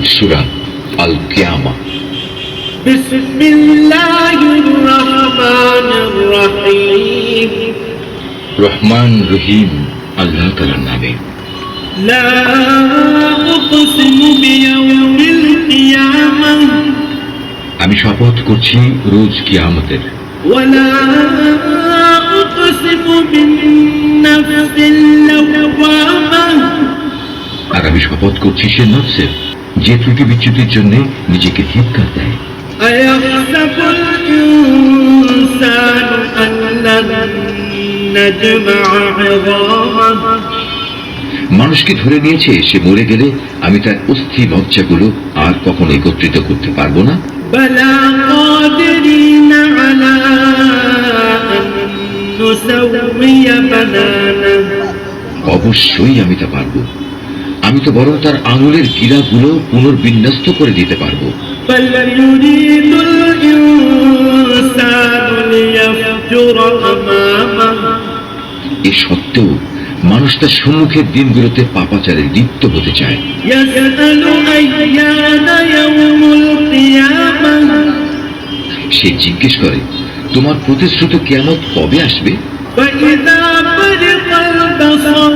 সূরা আল কিয়ামা। বিসমিল্লাহির রহমানির রহিম। রহমান রহিম আল্লাহ তাআলার নামে। লা উকসিমু বিয়াউমিল কিয়ামাহ। আমি শপথ করছি রোজ কিয়ামতের। ওয়ালা উকসিমু বিন-নাফসিল লাওয়ামাহ। আর আমি শপথ করছি সে নফসের, যে ত্রুটি বিচ্যুতির জন্য নিজেকে ধিক্কার দেয়। আয়াহসাবুল ইনসানু আল্লান নাজমা'a 'idhaমাহ। মানুষকে ধরে নিয়েছে সে মরে গেলে আমি তার অস্থি মজ্জাগুলো আর কখনো একত্রিত করতে পারবো না। বালা কাদিরিনা আলা আন নুসাউইয়া বানানা। অবশ্যই আমি তা পারবো। আমি তো বরং তার আঙুলের গিরাগুলো পুনর্বিন্যস্ত করে দিতে পারবো। বাল ইউরিদুল ইনসানু লিয়াফজুরা আমামাহ। এ সত্ত্বেও মানুষ তার সম্মুখের দিনগুলোতে পাপাচারে লিপ্ত হতে চায়। ইয়াসআলু আইয়ানা ইয়াউমুল কিয়ামাহ। সে জিজ্ঞেস করে, তোমার প্রতিশ্রুত কিয়ামত কবে আসবে? ফাইযা বারিকাল বাসার।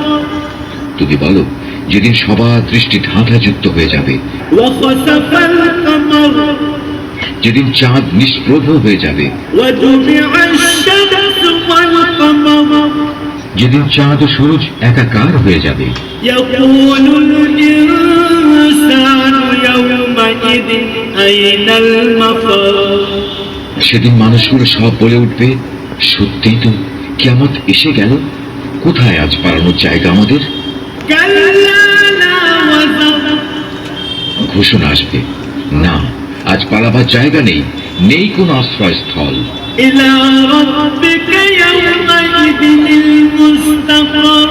তুমি বলো, যেদিন সবার দৃষ্টি ঢাঁধাযুক্ত হয়ে যাবে, ওয়া খাসাফাল কামার। যেদিন চাঁদ নিষ্প্রভ হয়ে যাবে, ওয়া জুমি'আশ শামসু ওয়াল কামার। যেদিন চাঁদ ও সূরজ একাকার হয়ে যাবে, ইয়াকুলুল ইনসানু ইয়াওমাইযিন আইনাল মাফার। সেদিন মানুষগুলো সব বলে উঠবে, সত্যিই তো কিয়ামত এসে গেল, কোথায় আজ পালানোর জায়গা আমাদের? কাল্লা লা ওয়াজার। ঘোষণা আসবে, না, আজ পালাবার জায়গা নেই, নেই কোনো আশ্রয়স্থল। ইলা রাব্বিকা ইয়াওমাইযিনিল মুস্তাকার।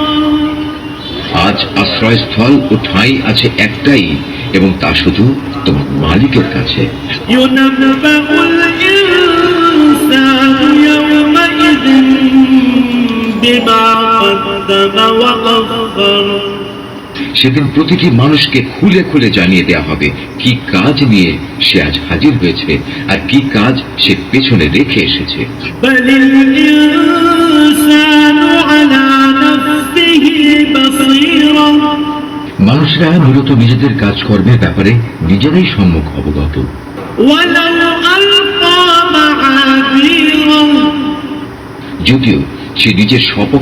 আজ আশ্রয়স্থল ও ঠাঁই আছে একটাই, এবং তা শুধু তোমার মালিকের কাছে। ইউনাব্বাউল ইনসানু ইয়াওমাইযিন বিমা কদ্দামা ওয়া আখার। সেদিন প্রতিটি মানুষকে খুলে খুলে জানিয়ে দেওয়া হবে কি কাজ নিয়ে সে আজ হাজির হয়েছে আর কি কাজ সে পেছনে রেখে এসেছে। বালিল ইনসানু আলা নাফসিহি বাসীরা। মানুষরা মূলত নিজেদের কাজকর্মের ব্যাপারে নিজেরাই সম্মুখ অবগত। ওয়ালাউ আলকা মাআযীরা। যদিও সে নিজের সপক্ষে